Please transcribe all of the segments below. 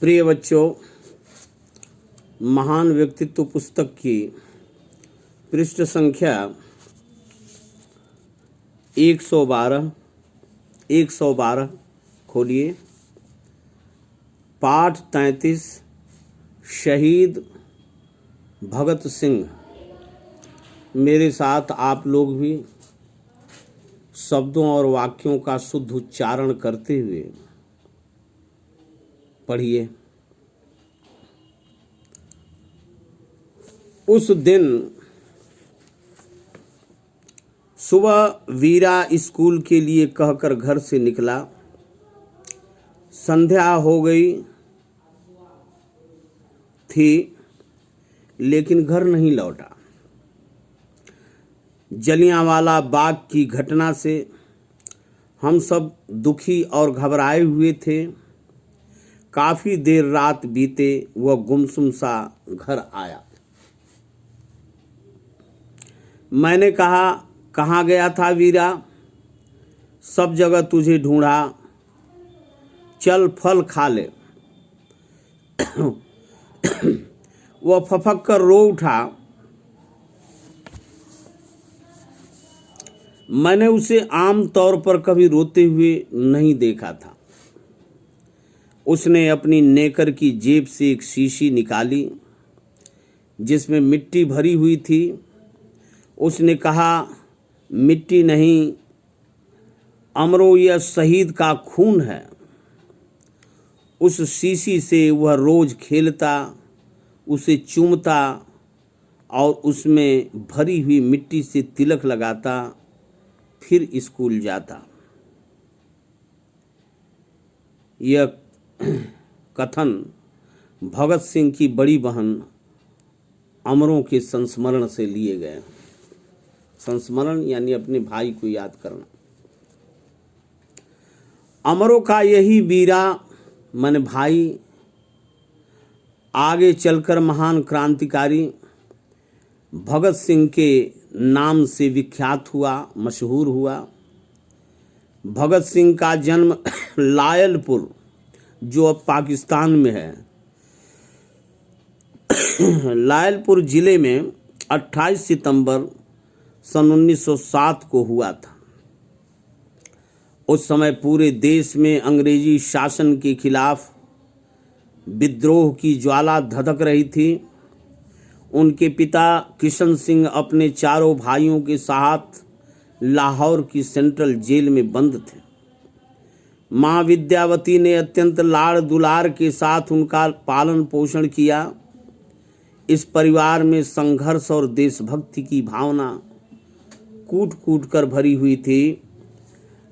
प्रिय बच्चों, महान व्यक्तित्व पुस्तक की पृष्ठ संख्या 112 खोलिए। पाठ 33 शहीद भगत सिंह। मेरे साथ आप लोग भी शब्दों और वाक्यों का शुद्ध उच्चारण करते हुए पढ़िए। उस दिन सुबह वीरा स्कूल के लिए कहकर घर से निकला। संध्या हो गई थी लेकिन घर नहीं लौटा। जलियांवाला बाग की घटना से हम सब दुखी और घबराए हुए थे। काफी देर रात बीते वह गुमसुम सा घर आया। मैंने कहा, कहाँ गया था वीरा? सब जगह तुझे ढूंढा। चल फल खा ले। वह फफक कर रो उठा। मैंने उसे आम तौर पर कभी रोते हुए नहीं देखा था। उसने अपनी नेकर की जेब से एक शीशी निकाली जिसमें मिट्टी भरी हुई थी। उसने कहा, मिट्टी नहीं अमरो, यह शहीद का खून है। उस शीशी से वह रोज खेलता, उसे चूमता और उसमें भरी हुई मिट्टी से तिलक लगाता, फिर स्कूल जाता। यह कथन भगत सिंह की बड़ी बहन अमरों के संस्मरण से लिए गए। संस्मरण यानी अपने भाई को याद करना। अमरों का यही वीरा मन भाई आगे चलकर महान क्रांतिकारी भगत सिंह के नाम से विख्यात हुआ, मशहूर हुआ। भगत सिंह का जन्म लायलपुर, जो अब पाकिस्तान में है, लायलपुर जिले में 28 सितंबर सन 1907 को हुआ था। उस समय पूरे देश में अंग्रेजी शासन के खिलाफ विद्रोह की ज्वाला धधक रही थी। उनके पिता किशन सिंह अपने चारों भाइयों के साथ लाहौर की सेंट्रल जेल में बंद थे। माँ विद्यावती ने अत्यंत लाड़ दुलार के साथ उनका पालन पोषण किया। इस परिवार में संघर्ष और देशभक्ति की भावना कूट कूट कर भरी हुई थी,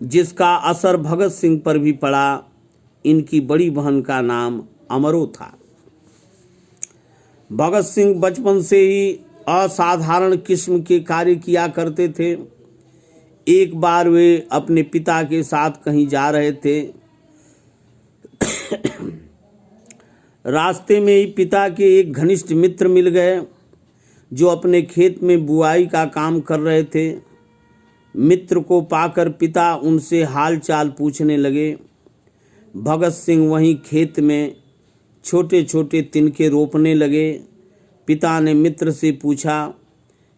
जिसका असर भगत सिंह पर भी पड़ा। इनकी बड़ी बहन का नाम अमरो था। भगत सिंह बचपन से ही असाधारण किस्म के कार्य किया करते थे। एक बार वे अपने पिता के साथ कहीं जा रहे थे। रास्ते में ही पिता के एक घनिष्ठ मित्र मिल गए जो अपने खेत में बुआई का काम कर रहे थे। मित्र को पाकर पिता उनसे हाल चाल पूछने लगे। भगत सिंह वहीं खेत में छोटे छोटे तिनके रोपने लगे। पिता ने मित्र से पूछा,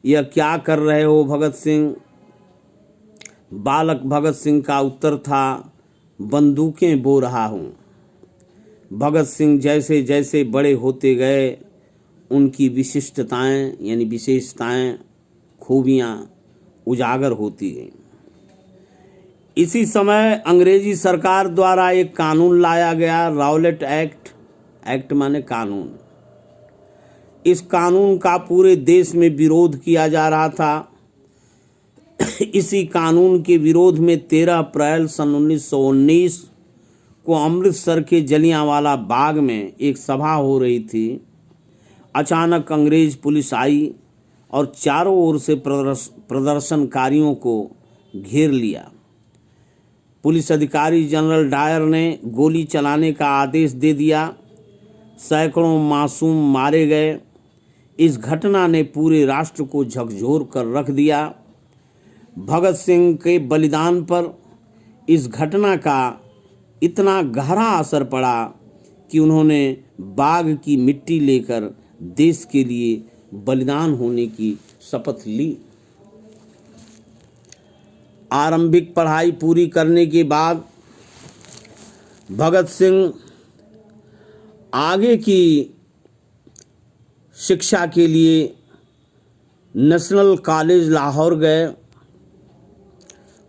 यह क्या कर रहे हो भगत सिंह? बालक भगत सिंह का उत्तर था, बंदूकें बो रहा हूँ। भगत सिंह जैसे जैसे बड़े होते गए, उनकी विशिष्टताएं यानी विशेषताएं, खूबियाँ उजागर होती गईं। इसी समय अंग्रेजी सरकार द्वारा एक कानून लाया गया, राउलेट एक्ट। एक्ट माने कानून। इस कानून का पूरे देश में विरोध किया जा रहा था। इसी कानून के विरोध में 13 अप्रैल सन 1919 को अमृतसर के जलियांवाला बाग में एक सभा हो रही थी। अचानक अंग्रेज पुलिस आई और चारों ओर से प्रदर्शनकारियों को घेर लिया। पुलिस अधिकारी जनरल डायर ने गोली चलाने का आदेश दे दिया। सैकड़ों मासूम मारे गए। इस घटना ने पूरे राष्ट्र को झकझोर कर रख दिया। भगत सिंह के बलिदान पर इस घटना का इतना गहरा असर पड़ा कि उन्होंने बाघ की मिट्टी लेकर देश के लिए बलिदान होने की शपथ ली। आरंभिक पढ़ाई पूरी करने के बाद भगत सिंह आगे की शिक्षा के लिए नेशनल कॉलेज लाहौर गए।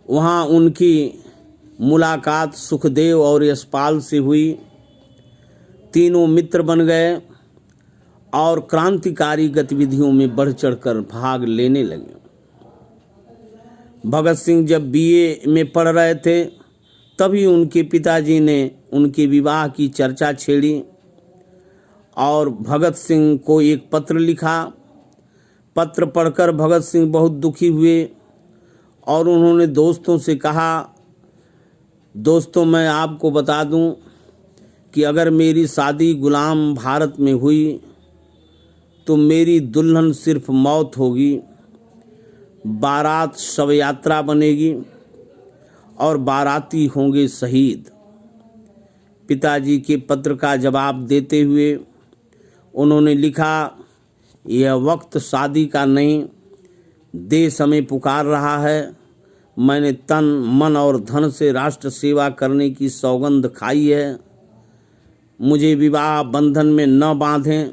वहाँ उनकी मुलाकात सुखदेव और यशपाल से हुई। तीनों मित्र बन गए और क्रांतिकारी गतिविधियों में बढ़ चढ़कर भाग लेने लगे। भगत सिंह जब बीए में पढ़ रहे थे तभी उनके पिताजी ने उनके विवाह की चर्चा छेड़ी और भगत सिंह को एक पत्र लिखा। पत्र पढ़कर भगत सिंह बहुत दुखी हुए और उन्होंने दोस्तों से कहा, दोस्तों मैं आपको बता दूं कि अगर मेरी शादी गुलाम भारत में हुई तो मेरी दुल्हन सिर्फ मौत होगी, बारात शव यात्रा बनेगी और बाराती होंगे शहीद। पिताजी के पत्र का जवाब देते हुए उन्होंने लिखा, यह वक्त शादी का नहीं, देश हमें पुकार रहा है। मैंने तन मन और धन से राष्ट्र सेवा करने की सौगंध खाई है। मुझे विवाह बंधन में न बांधें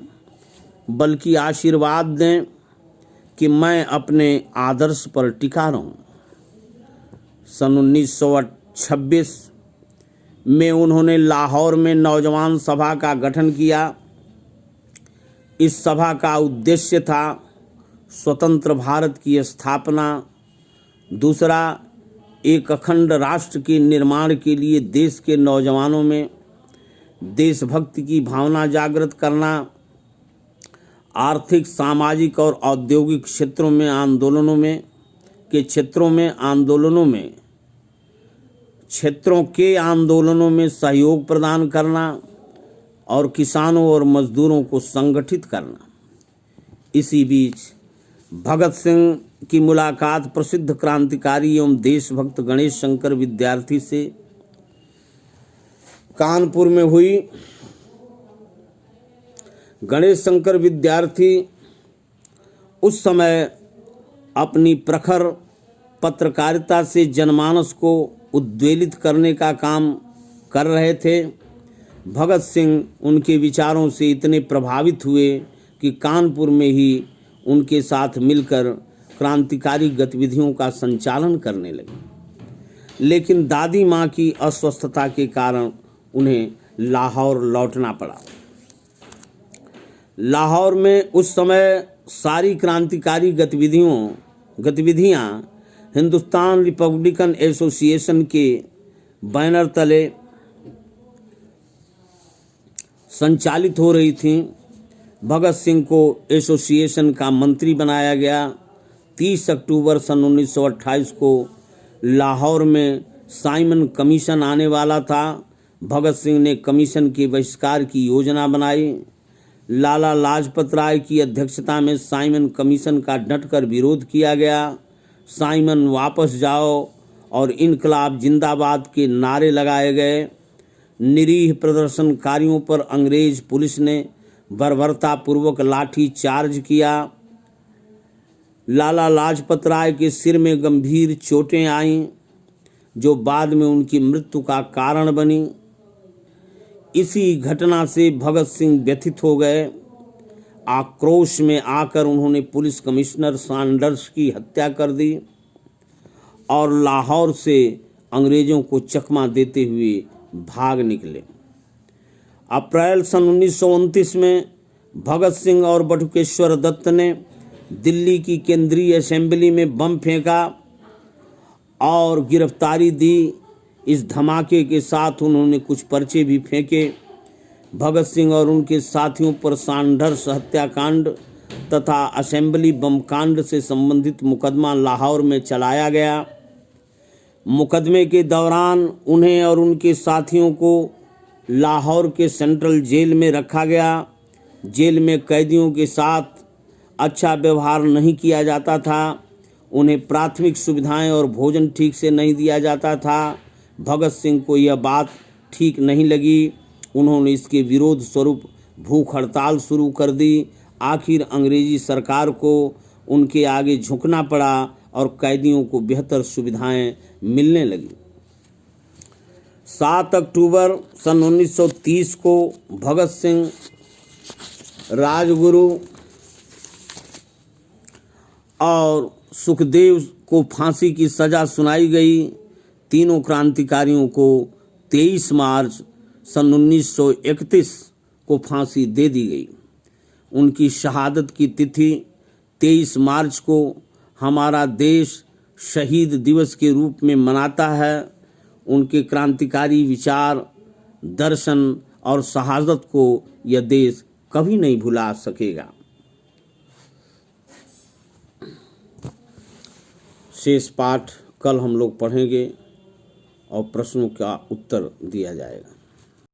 बल्कि आशीर्वाद दें कि मैं अपने आदर्श पर टिका रहूं। सन 1926 में उन्होंने लाहौर में नौजवान सभा का गठन किया। इस सभा का उद्देश्य था स्वतंत्र भारत की स्थापना, दूसरा एक अखंड राष्ट्र के निर्माण के लिए देश के नौजवानों में देशभक्ति की भावना जागृत करना, आर्थिक, सामाजिक और औद्योगिक क्षेत्रों के आंदोलनों में सहयोग प्रदान करना और किसानों और मजदूरों को संगठित करना। इसी बीच भगत सिंह की मुलाकात प्रसिद्ध क्रांतिकारी एवं देशभक्त गणेश शंकर विद्यार्थी से कानपुर में हुई। गणेश शंकर विद्यार्थी उस समय अपनी प्रखर पत्रकारिता से जनमानस को उद्वेलित करने का काम कर रहे थे। भगत सिंह उनके विचारों से इतने प्रभावित हुए कि कानपुर में ही उनके साथ मिलकर क्रांतिकारी गतिविधियों का संचालन करने लगे। लेकिन दादी माँ की अस्वस्थता के कारण उन्हें लाहौर लौटना पड़ा। लाहौर में उस समय सारी क्रांतिकारी गतिविधियां हिंदुस्तान रिपब्लिकन एसोसिएशन के बैनर तले संचालित हो रही थीं। भगत सिंह को एसोसिएशन का मंत्री बनाया गया। 30 अक्टूबर सन 1928 को लाहौर में साइमन कमीशन आने वाला था। भगत सिंह ने कमीशन के बहिष्कार की योजना बनाई। लाला लाजपत राय की अध्यक्षता में साइमन कमीशन का डटकर विरोध किया गया। साइमन वापस जाओ और इनकलाब जिंदाबाद के नारे लगाए गए। निरीह प्रदर्शनकारियों पर अंग्रेज पुलिस ने बर्बरतापूर्वक लाठी चार्ज किया। लाला लाजपत राय के सिर में गंभीर चोटें आईं जो बाद में उनकी मृत्यु का कारण बनी। इसी घटना से भगत सिंह व्यथित हो गए। आक्रोश में आकर उन्होंने पुलिस कमिश्नर सैंडर्स की हत्या कर दी और लाहौर से अंग्रेजों को चकमा देते हुए भाग निकले। अप्रैल सन 1929 में भगत सिंह और बटुकेश्वर दत्त ने दिल्ली की केंद्रीय असेंबली में बम फेंका और गिरफ्तारी दी। इस धमाके के साथ उन्होंने कुछ पर्चे भी फेंके। भगत सिंह और उनके साथियों पर सैंडर्स हत्याकांड तथा असेंबली बम कांड से संबंधित मुकदमा लाहौर में चलाया गया। मुकदमे के दौरान उन्हें और उनके साथियों को लाहौर के सेंट्रल जेल में रखा गया। जेल में कैदियों के साथ अच्छा व्यवहार नहीं किया जाता था। उन्हें प्राथमिक सुविधाएं और भोजन ठीक से नहीं दिया जाता था। भगत सिंह को यह बात ठीक नहीं लगी उन्होंने इसके विरोध स्वरूप भूख हड़ताल शुरू कर दी। आखिर अंग्रेजी सरकार को उनके आगे झुकना पड़ा और कैदियों को बेहतर सुविधाएं मिलने लगी। 7 अक्टूबर सन 1930 को भगत सिंह, राजगुरु और सुखदेव को फांसी की सजा सुनाई गई। तीनों क्रांतिकारियों को 23 मार्च सन 1931 को फांसी दे दी गई। उनकी शहादत की तिथि 23 मार्च को हमारा देश शहीद दिवस के रूप में मनाता है। उनके क्रांतिकारी विचार, दर्शन और शहादत को यह देश कभी नहीं भुला सकेगा। शेष पाठ कल हम लोग पढ़ेंगे और प्रश्नों का उत्तर दिया जाएगा।